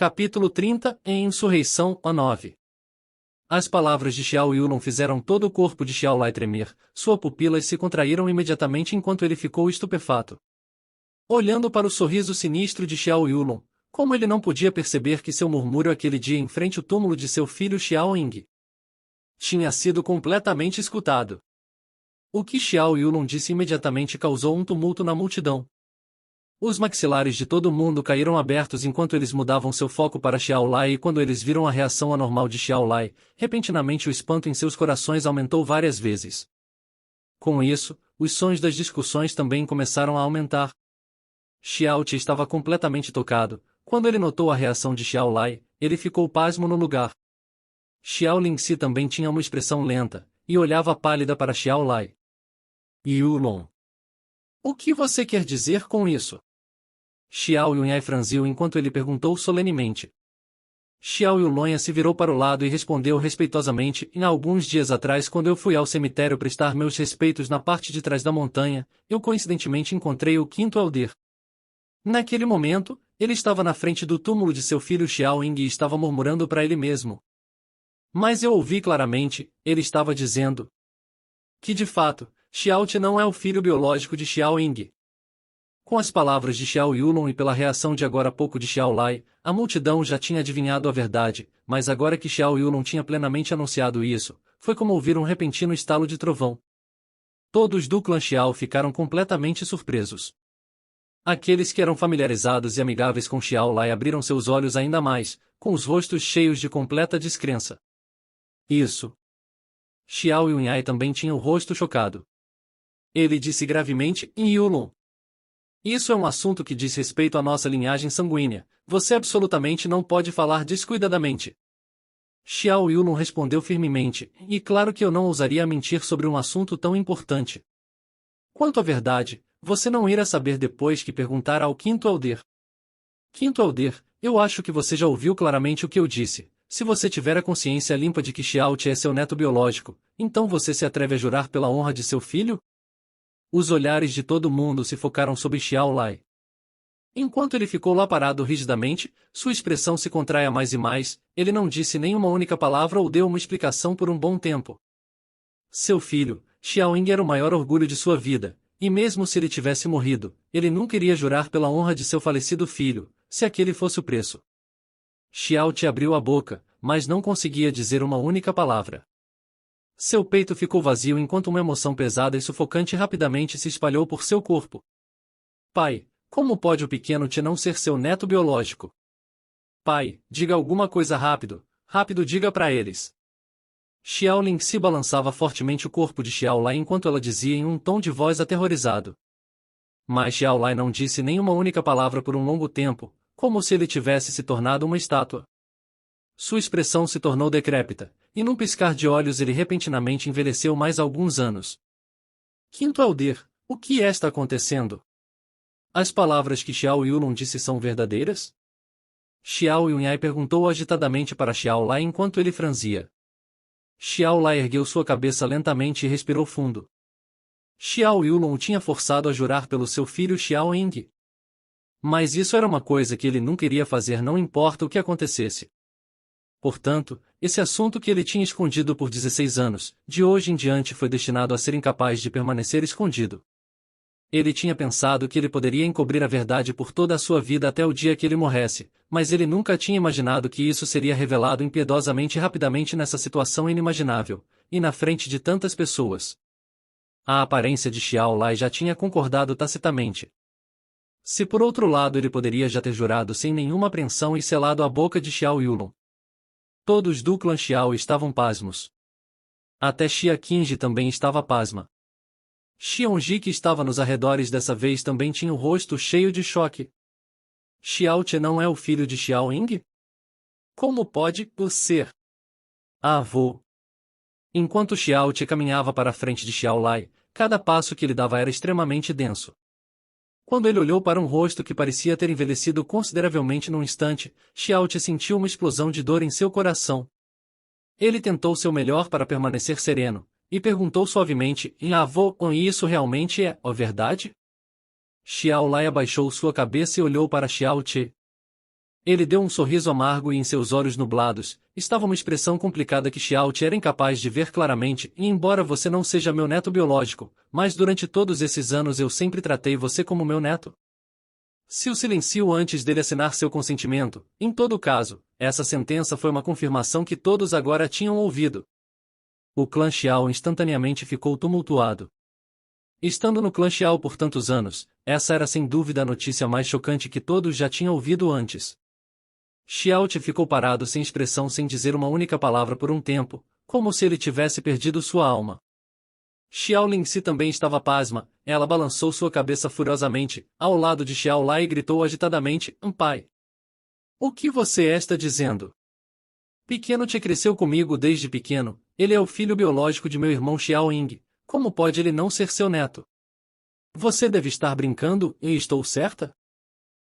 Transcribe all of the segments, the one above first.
Capítulo 30, em Insurreição, a 9. As palavras de Xiao Yulong fizeram todo o corpo de Xiao Lai tremer, suas pupilas se contraíram imediatamente enquanto ele ficou estupefato. Olhando para o sorriso sinistro de Xiao Yulong, como ele não podia perceber que seu murmúrio aquele dia em frente ao túmulo de seu filho Xiao Ying tinha sido completamente escutado. O que Xiao Yulong disse imediatamente causou um tumulto na multidão. Os maxilares de todo mundo caíram abertos enquanto eles mudavam seu foco para Xiao Lai e quando eles viram a reação anormal de Xiao Lai, repentinamente o espanto em seus corações aumentou várias vezes. Com isso, os sons das discussões também começaram a aumentar. Xiao Ti estava completamente tocado. Quando ele notou a reação de Xiao Lai, ele ficou pasmo no lugar. Xiao Lingxi também tinha uma expressão lenta, e olhava pálida para Xiao Lai. Yulong. O que você quer dizer com isso? Xiao Yunhai franziu enquanto ele perguntou solenemente. Xiao Yulong se virou para o lado e respondeu respeitosamente: Há alguns dias atrás, quando eu fui ao cemitério prestar meus respeitos na parte de trás da montanha, eu coincidentemente encontrei o quinto Elder. Naquele momento, ele estava na frente do túmulo de seu filho Xiao Ying e estava murmurando para ele mesmo. Mas eu ouvi claramente, ele estava dizendo que de fato, Xiao Ti não é o filho biológico de Xiao Ying. Com as palavras de Xiao Yulong e pela reação de agora há pouco de Xiao Lai, a multidão já tinha adivinhado a verdade, mas agora que Xiao Yulong tinha plenamente anunciado isso, foi como ouvir um repentino estalo de trovão. Todos do clã Xiao ficaram completamente surpresos. Aqueles que eram familiarizados e amigáveis com Xiao Lai abriram seus olhos ainda mais, com os rostos cheios de completa descrença. Isso. Xiao Yunhai também tinha o rosto chocado. Ele disse gravemente: Yulong. Isso é um assunto que diz respeito à nossa linhagem sanguínea. Você absolutamente não pode falar descuidadamente. Xiao Yulong respondeu firmemente, e claro que eu não ousaria mentir sobre um assunto tão importante. Quanto à verdade, você não irá saber depois que perguntar ao quinto Elder. Quinto Elder, eu acho que você já ouviu claramente o que eu disse. Se você tiver a consciência limpa de que Xiao Ti é seu neto biológico, então você se atreve a jurar pela honra de seu filho? Os olhares de todo mundo se focaram sobre Xiao Lai. Enquanto ele ficou lá parado rigidamente, sua expressão se contraia mais e mais, ele não disse nenhuma única palavra ou deu uma explicação por um bom tempo. Seu filho, Xiao Ying era o maior orgulho de sua vida, e mesmo se ele tivesse morrido, ele nunca iria jurar pela honra de seu falecido filho, se aquele fosse o preço. Xiao Ti abriu a boca, mas não conseguia dizer uma única palavra. Seu peito ficou vazio enquanto uma emoção pesada e sufocante rapidamente se espalhou por seu corpo. Pai, como pode o pequeno Ti não ser seu neto biológico? Pai, diga alguma coisa rápido, rápido diga para eles. Xiao Lingxi balançava fortemente o corpo de Xiao Lai enquanto ela dizia em um tom de voz aterrorizado. Mas Xiao Lai não disse nenhuma única palavra por um longo tempo, como se ele tivesse se tornado uma estátua. Sua expressão se tornou decrépita, e num piscar de olhos ele repentinamente envelheceu mais alguns anos. Quinto Elder, o que está acontecendo? As palavras que Xiao Yulong disse são verdadeiras? Xiao Yunhai perguntou agitadamente para Xiao Lai enquanto ele franzia. Xiao Lai ergueu sua cabeça lentamente e respirou fundo. Xiao Yulong o tinha forçado a jurar pelo seu filho Xiao Ying. Mas isso era uma coisa que ele nunca iria fazer, não importa o que acontecesse. Portanto, esse assunto que ele tinha escondido por 16 anos, de hoje em diante foi destinado a ser incapaz de permanecer escondido. Ele tinha pensado que ele poderia encobrir a verdade por toda a sua vida até o dia que ele morresse, mas ele nunca tinha imaginado que isso seria revelado impiedosamente e rapidamente nessa situação inimaginável, e na frente de tantas pessoas. A aparência de Xiao Lai já tinha concordado tacitamente. Se por outro lado ele poderia já ter jurado sem nenhuma apreensão e selado a boca de Xiao Yulong. Todos do clã Xiao estavam pasmos. Até Xia Qingji também estava pasma. Xiongji, que estava nos arredores dessa vez, também tinha o rosto cheio de choque. Xiao Ti não é o filho de Xiao Ying? Como pode ser? Avô. Enquanto Xiao Ti caminhava para a frente de Xiao Lai, cada passo que ele dava era extremamente denso. Quando ele olhou para um rosto que parecia ter envelhecido consideravelmente num instante, Xiao Ti sentiu uma explosão de dor em seu coração. Ele tentou seu melhor para permanecer sereno, e perguntou suavemente: Avô, isso realmente é a verdade? Xiao Lai abaixou sua cabeça e olhou para Xiao Ti. Ele deu um sorriso amargo e em seus olhos nublados, estava uma expressão complicada que Xiao Ti era incapaz de ver claramente, e embora você não seja meu neto biológico, mas durante todos esses anos eu sempre tratei você como meu neto. Se o silenciou antes dele assinar seu consentimento, em todo caso, essa sentença foi uma confirmação que todos agora tinham ouvido. O clã Xiao instantaneamente ficou tumultuado. Estando no clã Xiao por tantos anos, essa era sem dúvida a notícia mais chocante que todos já tinham ouvido antes. Xiao Ti ficou parado sem expressão sem dizer uma única palavra por um tempo, como se ele tivesse perdido sua alma. Xiao Lingxi também estava pasma, ela balançou sua cabeça furiosamente, ao lado de Xiao Lai e gritou agitadamente, pai. O que você está dizendo? Pequeno Ti cresceu comigo desde pequeno, ele é o filho biológico de meu irmão Xiao Ying, como pode ele não ser seu neto? Você deve estar brincando, e estou certa?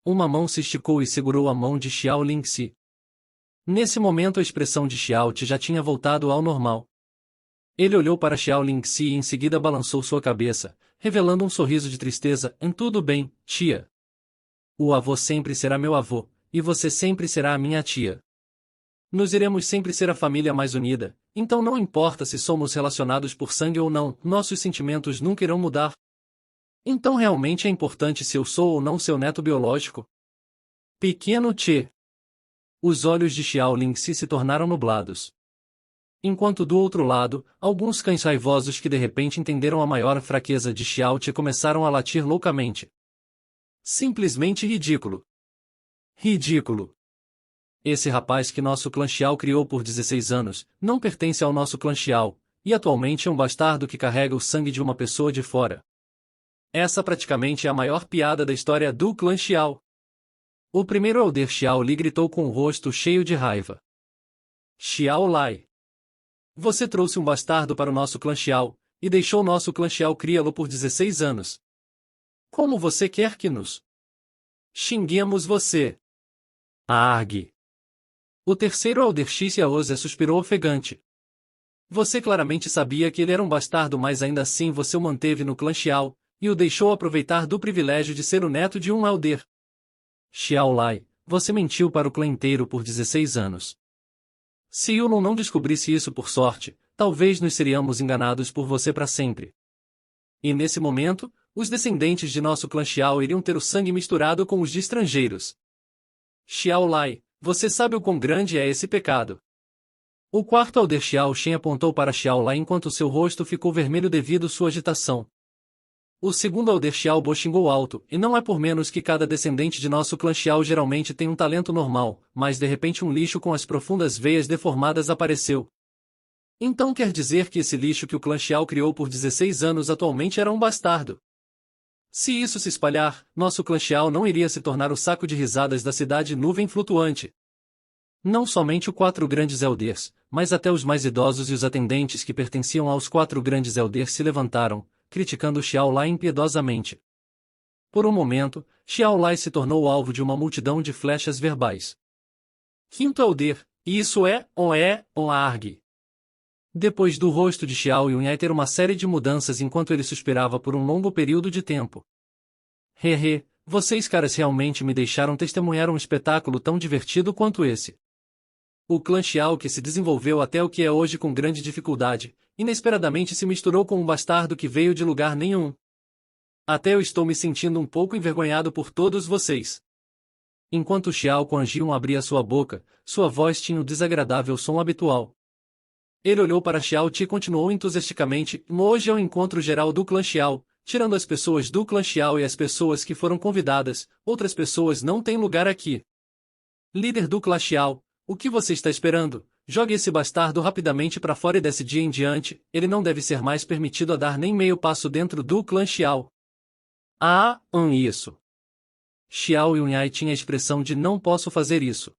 Uma mão se esticou e segurou a mão de Xiao Lingxi. Nesse momento a expressão de Xiao Ti já tinha voltado ao normal. Ele olhou para Xiao Lingxi e em seguida balançou sua cabeça, revelando um sorriso de tristeza. Tudo bem, tia. O avô sempre será meu avô, e você sempre será a minha tia. Nós iremos sempre ser a família mais unida, então não importa se somos relacionados por sangue ou não, nossos sentimentos nunca irão mudar. Então realmente é importante se eu sou ou não seu neto biológico? Pequeno Ti. Os olhos de Xiao Lingxi se tornaram nublados. Enquanto do outro lado, alguns cães raivosos que de repente entenderam a maior fraqueza de Xiao Ti começaram a latir loucamente. Simplesmente ridículo. Ridículo. Esse rapaz que nosso clã Xiao criou por 16 anos, não pertence ao nosso clã Xiao, e atualmente é um bastardo que carrega o sangue de uma pessoa de fora. Essa praticamente é a maior piada da história do clã Xiao. O primeiro elder Xiao Li gritou com o rosto cheio de raiva. Xiao Lai. Você trouxe um bastardo para o nosso clã Xiao, e deixou nosso clã Xiao criá-lo por 16 anos. Como você quer que nos xinguemos você? Argue. O terceiro elder Xiaoze suspirou ofegante. Você claramente sabia que ele era um bastardo, mas ainda assim você o manteve no clã Xiao, e o deixou aproveitar do privilégio de ser o neto de um elder. Xiao Lai, você mentiu para o clã inteiro por 16 anos. Se Yulon não descobrisse isso por sorte, talvez nos seríamos enganados por você para sempre. E nesse momento, os descendentes de nosso clã Xiao iriam ter o sangue misturado com os de estrangeiros. Xiao Lai, você sabe o quão grande é esse pecado. O quarto elder Xiao Shen apontou para Xiao Lai enquanto seu rosto ficou vermelho devido sua agitação. O segundo elder Xiao Bo xingou alto, e não é por menos que cada descendente de nosso clã Xiao geralmente tem um talento normal, mas de repente um lixo com as profundas veias deformadas apareceu. Então quer dizer que esse lixo que o clã Xiao criou por 16 anos atualmente era um bastardo. Se isso se espalhar, nosso clã Xiao não iria se tornar o saco de risadas da cidade nuvem flutuante. Não somente os 4 grandes elders, mas até os mais idosos e os atendentes que pertenciam aos 4 grandes elders se levantaram, criticando Xiao Lai impiedosamente. Por um momento, Xiao Lai se tornou alvo de uma multidão de flechas verbais. Quinto elder, isso é argue. Depois do rosto de Xiao Yunhai ter uma série de mudanças enquanto ele suspirava por um longo período de tempo. Hehe, vocês caras realmente me deixaram testemunhar um espetáculo tão divertido quanto esse. O clã Xiao que se desenvolveu até o que é hoje com grande dificuldade, inesperadamente se misturou com um bastardo que veio de lugar nenhum. Até eu estou me sentindo um pouco envergonhado por todos vocês. Enquanto Xiao Quanjiun abria sua boca, sua voz tinha o desagradável som habitual. Ele olhou para Xiao Ti e continuou entusiasticamente, hoje é o encontro geral do clã Xiao, tirando as pessoas do clã Xiao e as pessoas que foram convidadas, outras pessoas não têm lugar aqui. Líder do clã Xiao, o que você está esperando? Jogue esse bastardo rapidamente para fora e desse dia em diante, ele não deve ser mais permitido a dar nem meio passo dentro do clã Xiao. Isso. Xiao Yunhai tinha a expressão de não posso fazer isso.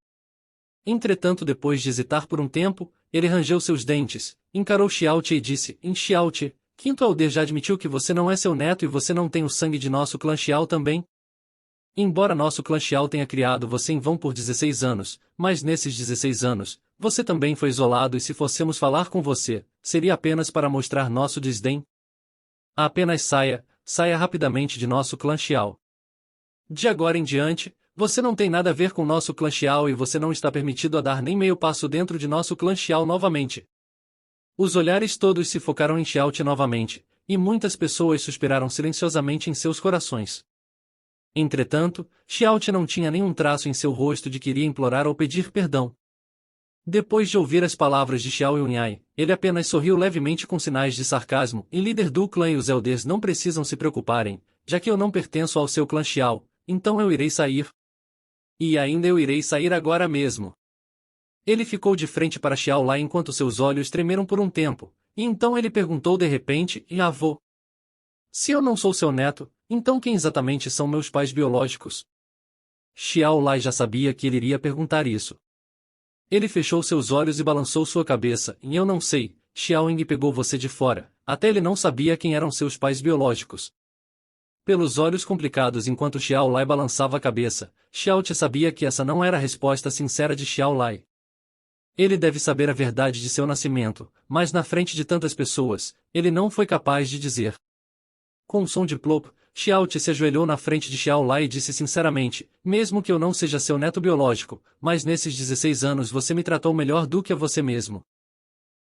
Entretanto, depois de hesitar por um tempo, ele rangeu seus dentes, encarou Xiao Ti e disse, Xiao Ti, quinto elder já admitiu que você não é seu neto e você não tem o sangue de nosso clã Xiao também? Embora nosso clã Xiao tenha criado você em vão por 16 anos, mas nesses 16 anos, você também foi isolado e se fôssemos falar com você, seria apenas para mostrar nosso desdém? Apenas saia rapidamente de nosso clã Xiao. De agora em diante, Você não tem nada a ver com nosso clã Xiao e você não está permitido a dar nem meio passo dentro de nosso clã Xiao novamente. Os olhares todos se focaram em Xiaote novamente, e muitas pessoas suspiraram silenciosamente em seus corações. Entretanto, Xiaote não tinha nenhum traço em seu rosto de que iria implorar ou pedir perdão. Depois de ouvir as palavras de Xiao Yunhai, ele apenas sorriu levemente com sinais de sarcasmo, e líder do clã e os elders não precisam se preocuparem, já que eu não pertenço ao seu clã Xiao, então eu irei sair. E ainda eu irei sair agora mesmo. Ele ficou de frente para Xiao Lai enquanto seus olhos tremeram por um tempo, e então ele perguntou de repente, e avô? Se eu não sou seu neto, então quem exatamente são meus pais biológicos? Xiao Lai já sabia que ele iria perguntar isso. Ele fechou seus olhos e balançou sua cabeça, e eu não sei, Xiao Ying pegou você de fora, até ele não sabia quem eram seus pais biológicos. Pelos olhos complicados enquanto Xiao Lai balançava a cabeça, Xiao Te sabia que essa não era a resposta sincera de Xiao Lai. Ele deve saber a verdade de seu nascimento, mas na frente de tantas pessoas, ele não foi capaz de dizer. Com um som de plop, Xiao Te se ajoelhou na frente de Xiao Lai e disse sinceramente, mesmo que eu não seja seu neto biológico, mas nesses 16 anos você me tratou melhor do que a você mesmo.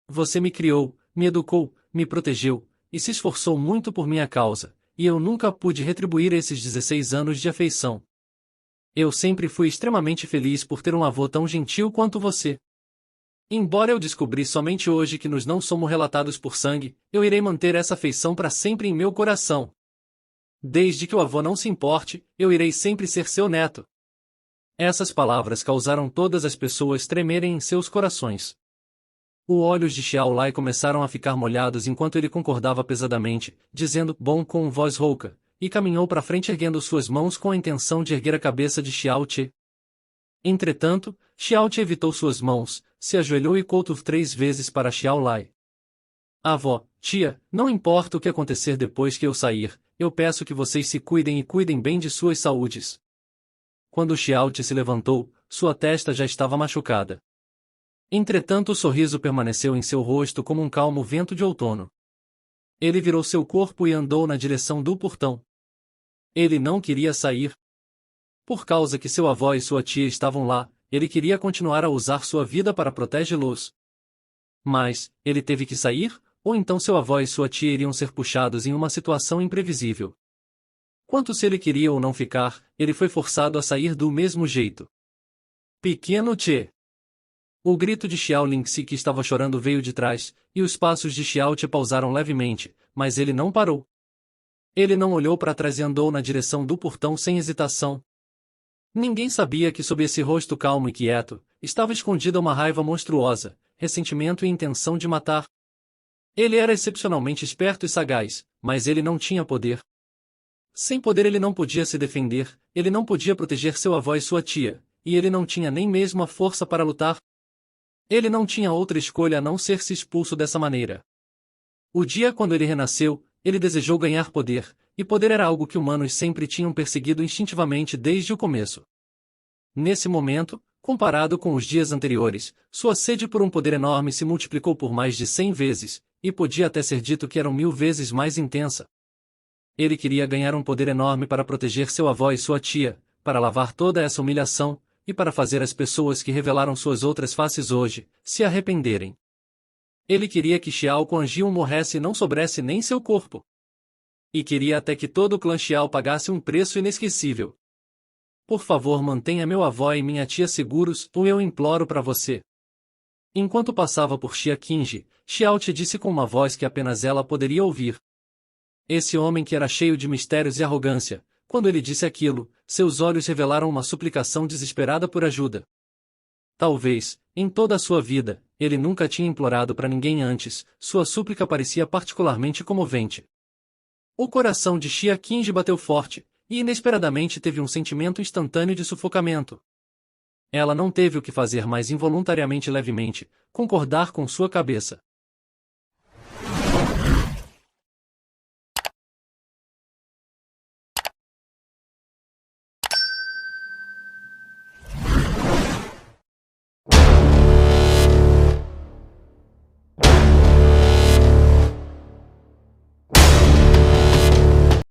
Você me criou, me educou, me protegeu, e se esforçou muito por minha causa, e eu nunca pude retribuir esses 16 anos de afeição. Eu sempre fui extremamente feliz por ter um avô tão gentil quanto você. Embora eu descobri somente hoje que nos não somos relatados por sangue, eu irei manter essa afeição para sempre em meu coração. Desde que o avô não se importe, eu irei sempre ser seu neto. Essas palavras causaram todas as pessoas tremerem em seus corações. Os olhos de Xiao Lai começaram a ficar molhados enquanto ele concordava pesadamente, dizendo bom com voz rouca, e caminhou para frente erguendo suas mãos com a intenção de erguer a cabeça de Xiao Te. Entretanto, Xiao Te evitou suas mãos, se ajoelhou e coutou 3 vezes para Xiao Lai. Avó, tia, não importa o que acontecer depois que eu sair, eu peço que vocês se cuidem e cuidem bem de suas saúdes. Quando Xiao Te se levantou, sua testa já estava machucada. Entretanto o sorriso permaneceu em seu rosto como um calmo vento de outono. Ele virou seu corpo e andou na direção do portão. Ele não queria sair. Por causa que seu avô e sua tia estavam lá, ele queria continuar a usar sua vida para protegê-los. Mas, ele teve que sair, ou então seu avô e sua tia iriam ser puxados em uma situação imprevisível. Quanto se ele queria ou não ficar, ele foi forçado a sair do mesmo jeito. Pequeno Che! O grito de Xiao Lingxi que estava chorando veio de trás, e os passos de Xiao Te pausaram levemente, mas ele não parou. Ele não olhou para trás e andou na direção do portão sem hesitação. Ninguém sabia que sob esse rosto calmo e quieto, estava escondida uma raiva monstruosa, ressentimento e intenção de matar. Ele era excepcionalmente esperto e sagaz, mas ele não tinha poder. Sem poder ele não podia se defender, ele não podia proteger seu avô e sua tia, e ele não tinha nem mesmo a força para lutar. Ele não tinha outra escolha a não ser se expulso dessa maneira. O dia quando ele renasceu, ele desejou ganhar poder, e poder era algo que humanos sempre tinham perseguido instintivamente desde o começo. Nesse momento, comparado com os dias anteriores, sua sede por um poder enorme se multiplicou por mais de 100 vezes, e podia até ser dito que era 1000 vezes mais intensa. Ele queria ganhar um poder enorme para proteger seu avô e sua tia, para lavar toda essa humilhação, e para fazer as pessoas que revelaram suas outras faces hoje, se arrependerem. Ele queria que Xiao Kuan-Jiun morresse e não sobrasse nem seu corpo. E queria até que todo o clã Xiao pagasse um preço inesquecível. Por favor, mantenha meu avô e minha tia seguros, ou eu imploro para você. Enquanto passava por Xia Qingji, Xiao Te disse com uma voz que apenas ela poderia ouvir. Esse homem que era cheio de mistérios e arrogância, quando ele disse aquilo, seus olhos revelaram uma suplicação desesperada por ajuda. Talvez, em toda a sua vida, ele nunca tinha implorado para ninguém antes, sua súplica parecia particularmente comovente. O coração de Xia Qingji bateu forte, e inesperadamente teve um sentimento instantâneo de sufocamento. Ela não teve o que fazer mais involuntariamente levemente, concordar com sua cabeça.